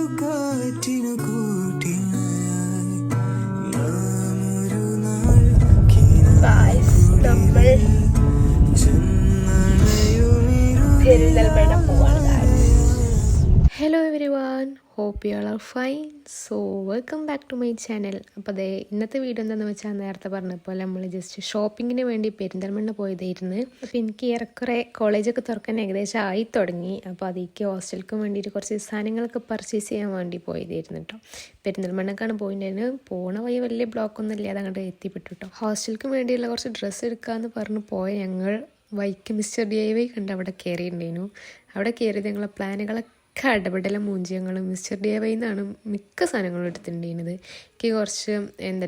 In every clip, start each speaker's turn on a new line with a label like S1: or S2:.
S1: നമ്മൾ പെരിന്തൽമണ്ണ പോവാണ്. Hello everyone, hope you all are fine. So welcome back to my channel. അപ്പോൾ അതെ, ഇന്നത്തെ വീഡിയോ എന്താണെന്ന് വെച്ചാൽ നേരത്തെ പറഞ്ഞപ്പോൾ നമ്മൾ ജസ്റ്റ് ഷോപ്പിങ്ങിന് വേണ്ടി പെരിന്തൽമണ്ണ പോയതായിരുന്നു. അപ്പോൾ എനിക്ക് ഏറെക്കുറെ കോളേജൊക്കെ തുറക്കാൻ ഏകദേശം ആയി തുടങ്ങി. അപ്പോൾ അതിലേക്ക് ഹോസ്റ്റലിലേക്ക് വേണ്ടിയിട്ട് കുറച്ച് സാധനങ്ങളൊക്കെ പർച്ചേസ് ചെയ്യാൻ വേണ്ടി പോയതായിരുന്നു കേട്ടോ. പെരിന്തൽമണ്ണക്കാണ് പോയിട്ടുണ്ടായിരുന്നു. പോണ വഴി വലിയ ബ്ലോക്കൊന്നും ഇല്ലാതെ അങ്ങോട്ട് എത്തിപ്പെട്ടു കേട്ടോ. ഹോസ്റ്റലിലേക്ക് വേണ്ടിയുള്ള കുറച്ച് ഡ്രസ്സ് എടുക്കാമെന്ന് പറഞ്ഞ് പോയ ഞങ്ങൾ വൈക്ക് മിസ്റ്റർ DIY കണ്ട് അവിടെ കയറിയിട്ടുണ്ടായിരുന്നു. അവിടെ കയറിയത് ഞങ്ങളെ പ്ലാനുകളൊക്കെ ഇടപെടലും മൂഞ്ചിയങ്ങളും മിസ്റ്റർ DIY എന്നാണ് മിക്ക സാധനങ്ങളും എടുത്തിട്ടുണ്ടായിരുന്നത്. എനിക്ക് കുറച്ച്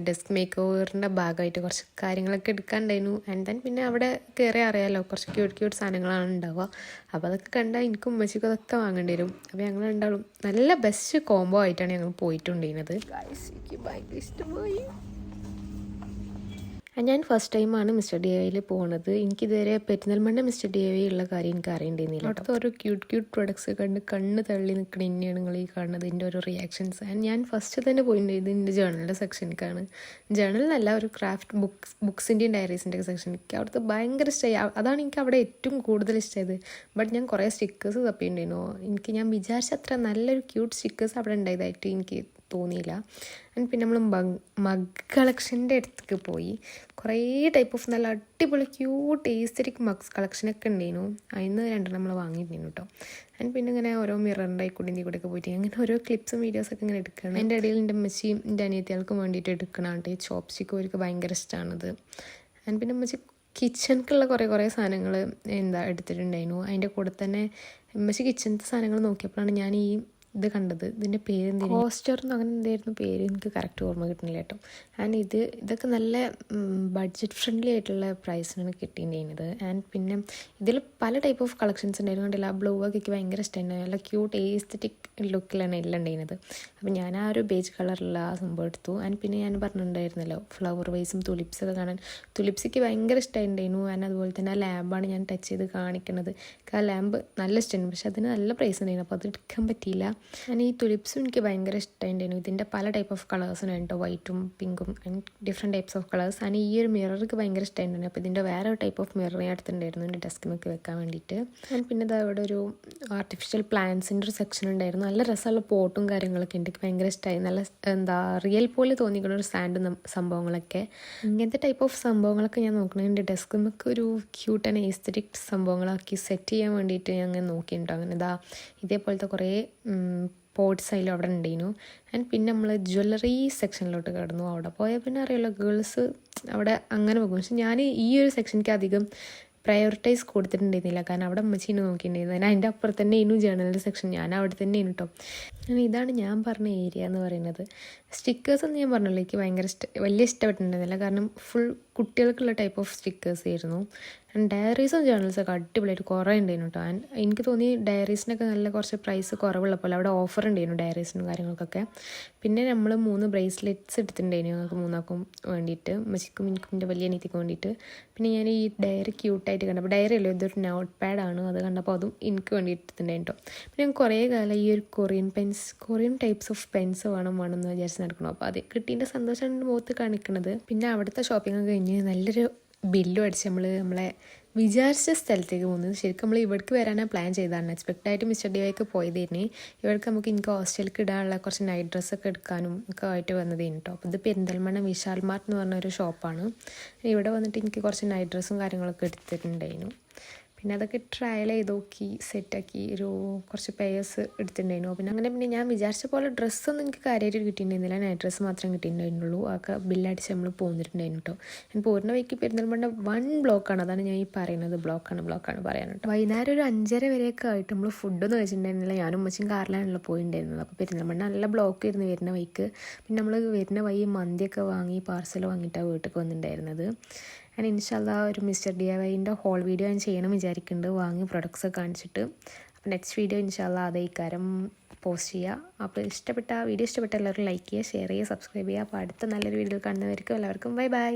S1: ഡെസ്ക് മേക്ക് ഓവറിൻ്റെ ഭാഗമായിട്ട് കുറച്ച് കാര്യങ്ങളൊക്കെ എടുക്കാനുണ്ടായിരുന്നു. ആൻഡ് ദെൻ പിന്നെ അവിടെ കയറി അറിയാമല്ലോ, കുറച്ച് ക്യൂട്ട് സാധനങ്ങളാണ് ഉണ്ടാവുക. അപ്പോൾ അതൊക്കെ കണ്ടാൽ എനിക്കും ഉമ്മച്ചിക്കും അതൊക്കെ വാങ്ങേണ്ടി വരും. അപ്പോൾ ഞങ്ങൾ രണ്ടാളും നല്ല ബെസ്റ്റ് കോംബോ ആയിട്ടാണ് ഞങ്ങൾ പോയിട്ടുണ്ടായിരുന്നത്. എനിക്ക് ഭയങ്കര ഇഷ്ടമായി. ഞാൻ ഫസ്റ്റ് ടൈമാണ് മിസ്റ്റർ DIYയിൽ പോകുന്നത്. എനിക്കിതുവരെ പെരിന്തൽമണ്ണ മിസ്റ്റർ DIY ഉള്ള കാര്യം എനിക്ക് അറിയേണ്ടിയിരുന്നില്ല. അവിടുത്തെ ഓരോ ക്യൂട്ട് പ്രൊഡക്ട്സ് കണ്ട് കണ്ണ് തള്ളി നിൽക്കണ തന്നെയാണ് നിങ്ങൾ ഈ കാണുന്നത്, എൻ്റെ ഓരോ റിയാക്ഷൻസ്. ആൻഡ് ഞാൻ ഫസ്റ്റ് തന്നെ പോയിട്ടുണ്ടായത് എൻ്റെ ജേണലിൻ്റെ സെക്ഷനിലേക്കാണ്. ജേണലിനല്ല, ഒരു ക്രാഫ്റ്റ് ബുക്സിൻ്റെയും ഡയറീസിൻ്റെ ഒക്കെ സെക്ഷൻ. എനിക്ക് അവിടുത്തെ ഭയങ്കര ഇഷ്ടമായി. അതാണ് എനിക്ക് അവിടെ ഏറ്റവും കൂടുതൽ ഇഷ്ടമായത്. ബട്ട് ഞാൻ കുറേ സ്റ്റിക്കേഴ്സ് തപ്പിയിട്ടുണ്ടായിരുന്നു. ഞാൻ വിചാരിച്ച അത്ര നല്ലൊരു ക്യൂട്ട് സ്റ്റിക്കേഴ്സ് അവിടെ ഉണ്ടായതായിട്ട് എനിക്ക് തോന്നിയില്ല. ആൻഡ് പിന്നെ നമ്മൾ മഗ് കളക്ഷൻ്റെ അടുത്തേക്ക് പോയി. കുറേ ടൈപ്പ് ഓഫ് നല്ല അടിപൊളി ക്യൂട്ട് ഏസ്തറ്റിക് മഗ്സ് കളക്ഷനൊക്കെ ഉണ്ടായിരുന്നു. അതിന് രണ്ടെണ്ണം നമ്മൾ വാങ്ങിയിട്ടുണ്ടായിരുന്നു കേട്ടോ. ആൻഡ് പിന്നെ ഇങ്ങനെ ഓരോ മിററിൻ്റെ കൂടി ഒക്കെ പോയിട്ട് അങ്ങനെ ഓരോ ക്ലിപ്സും വീഡിയോസൊക്കെ ഇങ്ങനെ എടുക്കണം. എൻ്റെ ഇടയിൽ എൻ്റെ അമ്മച്ചിയും എൻ്റെ അനിയത്തികൾക്കും വേണ്ടിയിട്ട് എടുക്കണാണ്ട്. ഈ ചോപ്സ്റ്റിക്ക് അവർക്ക് ഭയങ്കര ഇഷ്ടമാണത്. ആൻഡ് പിന്നെ അമ്മച്ചി കിച്ചണിക്കുള്ള കുറേ സാധനങ്ങൾ എടുത്തിട്ടുണ്ടായിരുന്നു. അതിൻ്റെ കൂടെ തന്നെ അമ്മച്ചി കിച്ചണത്തെ സാധനങ്ങൾ നോക്കിയപ്പോഴാണ് ഞാൻ ഈ ഇത് കണ്ടത്. ഇതിൻ്റെ പേര് എന്തെങ്കിലും കോസ്റ്റർന്ന് അങ്ങനെ എന്തായിരുന്നു പേര്, എനിക്ക് കറക്റ്റ് ഓർമ്മ കിട്ടുന്നില്ല കേട്ടോ. ആൻഡ് ഇതൊക്കെ നല്ല ബഡ്ജറ്റ് ഫ്രണ്ട്ലി ആയിട്ടുള്ള പ്രൈസിനാണ് കിട്ടിയിട്ടുണ്ടായിരുന്നത്. ആൻഡ് പിന്നെ ഇതിൽ പല ടൈപ്പ് ഓഫ് കളക്ഷൻസ് ഉണ്ടായിരുന്നു. കണ്ടില്ല, ബ്ലൂ ഒക്കെ എനിക്ക് ഭയങ്കര ഇഷ്ടമായിരുന്നു. നല്ല ക്യൂട്ട് ഏസ്തറ്റിക് ലുക്കിലാണ് എല്ലാം ഉണ്ടായിരുന്നത്. അപ്പം ഞാൻ ആ ഒരു ബേജ് കളറുള്ള ആ സംഭവം എടുത്തു. ആൻഡ് പിന്നെ ഞാൻ പറഞ്ഞിട്ടുണ്ടായിരുന്നല്ലോ ഫ്ലവർ വൈസും തുലിപ്സൊക്കെ കാണാൻ. തുലിപ്സിക്ക് ഭയങ്കര ഇഷ്ടമായിട്ടുണ്ടായിരുന്നു. ആൻഡ് അതുപോലെ തന്നെ ആ ലാമ്പാണ് ഞാൻ ടച്ച് ചെയ്ത് കാണിക്കുന്നത്. ആ ലാമ്പ് നല്ല ഇഷ്ടമായിരുന്നു, പക്ഷെ അതിന് നല്ല പ്രൈസ് ഉണ്ടായിരുന്നു. അപ്പോൾ അത് എടുക്കാൻ പറ്റിയില്ല. ആൻഡ് ഈ തുലിപ്സും എനിക്ക് ഭയങ്കര ഇഷ്ടമായിട്ടുണ്ടായിരുന്നു. ഇതിൻ്റെ പല ടൈപ്പ് ഓഫ് കളേഴ്സിന് കേട്ടോ, വൈറ്റും പിങ്കും and different types of colours. And ഈ ഒരു മിറർക്ക് ഭയങ്കര ഇഷ്ടമായിട്ടുണ്ടായിരുന്നു. അപ്പോൾ ഇതിൻ്റെ വേറെ ഒരു ടൈപ്പ് ഓഫ് മിറർ ഞാൻ എടുത്തിട്ടുണ്ടായിരുന്നു എൻ്റെ ഡെസ്കിനൊക്കെ വെക്കാൻ വേണ്ടിയിട്ട്. ആൻഡ് പിന്നെ ഇവിടെ ഒരു ആർട്ടിഫിഷ്യൽ പ്ലാന്റ്സിൻ്റെ ഒരു സെക്ഷൻ ഉണ്ടായിരുന്നു. നല്ല രസമുള്ള പോട്ടും കാര്യങ്ങളൊക്കെ എനിക്ക് ഭയങ്കര ഇഷ്ടമായി. നല്ല റിയൽ പോലെ തോന്നിക്കുന്ന ഒരു സാൻഡ് സംഭവങ്ങളൊക്കെ. ഇങ്ങനത്തെ ടൈപ്പ് ഓഫ് സംഭവങ്ങളൊക്കെ ഞാൻ നോക്കണം. എൻ്റെ ഡെസ്കിനൊക്കെ ഒരു ക്യൂട്ട് ആൻഡ് ഏസ്തറ്റിക് സംഭവങ്ങളാക്കി സെറ്റ് ചെയ്യാൻ വേണ്ടിയിട്ട് ഞാൻ അങ്ങനെ നോക്കിയിട്ടുണ്ടോ. അങ്ങനെ ഇതേപോലത്തെ കുറേ പോട്ട്സ് അതിലും അവിടെ ഉണ്ടായിരുന്നു. ആൻഡ് പിന്നെ നമ്മൾ ജ്വല്ലറി സെക്ഷനിലോട്ട് കിടന്നു. അവിടെ പോയാൽ പിന്നെ അറിയാമല്ലോ, ഗേൾസ് അവിടെ അങ്ങനെ പോകും. പക്ഷെ ഞാൻ ഈ ഒരു സെക്ഷനിക്ക് അധികം പ്രയോറിറ്റൈസ് കൊടുത്തിട്ടുണ്ടായിരുന്നില്ല. കാരണം അവിടെ അമ്മച്ചീനെ നോക്കിയിട്ടുണ്ടായിരുന്നു. അതിൻ്റെ അപ്പുറത്ത് തന്നെ ഇന്നും ജേണലിൻ്റെ സെക്ഷൻ, ഞാൻ അവിടെ തന്നെ കേട്ടോ. ഇതാണ് ഞാൻ പറഞ്ഞ ഏരിയ എന്ന് പറയുന്നത്. സ്റ്റിക്കേഴ്സ് എന്ന് ഞാൻ പറഞ്ഞല്ലോ, എനിക്ക് ഭയങ്കര വലിയ ഇഷ്ടപ്പെട്ടിട്ടുണ്ടായിരുന്നില്ല. കാരണം ഫുൾ കുട്ടികൾക്കുള്ള ടൈപ്പ് ഓഫ് സ്റ്റിക്കേഴ്സ് ആയിരുന്നു. ആൻഡ് ഡയറീസും ജേണൽസൊക്കെ അടിപൊളിയായിട്ട് കുറേ ഉണ്ടായിരുന്നു കേട്ടോ. ആൻഡ് എനിക്ക് തോന്നി ഡയറീസിനൊക്കെ നല്ല കുറച്ച് പ്രൈസ് കുറവുള്ള പോലെ അവിടെ ഓഫർ ഉണ്ടായിരുന്നു ഡയറീസിനും കാര്യങ്ങൾക്കൊക്കെ. പിന്നെ നമ്മൾ 3 ബ്രേസ്ലെറ്റ്സ് എടുത്തിട്ടുണ്ടായിരുന്നു ഞങ്ങൾക്ക് മൂന്നാക്കും വേണ്ടിയിട്ട്, അമ്മച്ചിക്കും എനിക്കും എൻ്റെ വലിയ അനിയത്തിക്കും വേണ്ടിയിട്ട്. പിന്നെ ഞാൻ ഈ ഡയറി ക്യൂട്ടായിട്ട് കണ്ടപ്പോൾ, ഡയറി അല്ലോ ഇതൊരു നോട്ട് പാഡാണ്, അത് കണ്ടപ്പോൾ അതും എനിക്ക് വേണ്ടി എടുത്തിട്ടുണ്ടായിരുന്നു കേട്ടോ. പിന്നെ ഞാൻ കുറേ കാലം ഈ ഒരു കൊറിയൻ ടൈപ്സ് ഓഫ് പെൻസ് വേണമെന്ന് വിചാരിച്ച് നടക്കണം. അപ്പോൾ അത് കിട്ടിയതിൻ്റെ സന്തോഷമാണ് എൻ്റെ മുഖത്ത് കാണിക്കുന്നത്. പിന്നെ അവിടുത്തെ ഷോപ്പിംഗ് ഒക്കെ കഴിഞ്ഞ് നല്ലൊരു ബില്ലും അടിച്ച് നമ്മളെ വിചാരിച്ച സ്ഥലത്തേക്ക് പോകുന്നത്. ശരിക്കും നമ്മൾ ഇവിടേക്ക് വരാനാണ് പ്ലാൻ ചെയ്തതാണ്. എക്സ്പെക്റ്റായിട്ട് മിസ്റ്റർ DIYക്ക് പോയതായിരുന്നു. ഇവിടേക്ക് എനിക്ക് ഹോസ്റ്റലിലേക്ക് ഇടാനുള്ള കുറച്ച് നൈറ്റ് ഡ്രസ്സൊക്കെ എടുക്കാനും ഒക്കെ ആയിട്ട് വന്നതായിരുന്നു കേട്ടോ. അപ്പോൾ ഇത് പെരിന്തൽമണ്ണ വിശാൽ മാർട്ട് എന്ന് പറഞ്ഞൊരു ഷോപ്പാണ്. ഇവിടെ വന്നിട്ട് എനിക്ക് കുറച്ച് നൈറ്റ് ഡ്രസ്സും കാര്യങ്ങളൊക്കെ എടുത്തിട്ടുണ്ടായിരുന്നു. പിന്നെ അതൊക്കെ ട്രയൽ ചെയ്ത് നോക്കി സെറ്റാക്കി കുറച്ച് പേയേഴ്സ് എടുത്തിട്ടുണ്ടായിരുന്നു. പിന്നെ ഞാൻ വിചാരിച്ച പോലെ ഡ്രസ്സൊന്നും എനിക്ക് കാര്യമായിട്ട് കിട്ടിയിട്ടുണ്ടായിരുന്നില്ല. നൈറ്റ് ഡ്രസ്സ് മാത്രം കിട്ടിയിട്ടുണ്ടായിരുന്നുള്ളൂ. ഒക്കെ ബില്ലടിച്ച് നമ്മൾ പോകുന്നിട്ടുണ്ടായിരുന്നു കേട്ടോ. ഞാൻ പോരുന്ന വഴിക്ക് പെരിന്തൽമണ്ണ 1 ബ്ലോക്കാണ്. അതാണ് ഞാൻ ഈ പറയുന്നത്, ബ്ലോക്കാണ് പറയാൻ കേട്ടോ. വൈകുന്നേരം ഒരു 5:30 വരെയൊക്കെ ആയിട്ട് നമ്മൾ ഫുഡൊന്നും കഴിച്ചിട്ടുണ്ടായിരുന്നില്ല. ഞാനും ഉമ്മച്ചും കാറിലാണല്ലോ പോയിട്ടുണ്ടായിരുന്നത്. അപ്പോൾ പെരിന്തൽമണ്ണ നല്ല ബ്ലോക്കായിരുന്നു വരുന്ന വഴിക്ക്. പിന്നെ നമ്മൾ വരുന്ന വഴി മന്തിയൊക്കെ വാങ്ങി പാർസൽ വാങ്ങിയിട്ടാണ് വീട്ടിലേക്ക് വന്നിട്ടുണ്ടായിരുന്നത്. ആൻഡ് ഇൻഷാല്ലാ ഒരു മിസ്റ്റർ DIYൻ്റെ ഹോൾ വീഡിയോ ഞാൻ ചെയ്യണം വിചാരിക്കുന്നുണ്ട്, വാങ്ങി പ്രൊഡക്ട്സ് കാണിച്ചിട്ട്. അപ്പോൾ നെക്സ്റ്റ് വീഡിയോ ഇൻഷാല്ലാ അതേ കാര്യം പോസ്റ്റ് ചെയ്യുക. അപ്പോൾ വീഡിയോ ഇഷ്ടപ്പെട്ട എല്ലാവരും ലൈക്ക് ചെയ്യുക, ഷെയർ ചെയ്യുക, സബ്സ്ക്രൈബ് ചെയ്യുക. അപ്പോൾ അടുത്ത നല്ലൊരു വീഡിയോ കാണുന്നവർക്കും എല്ലാവർക്കും ബൈ.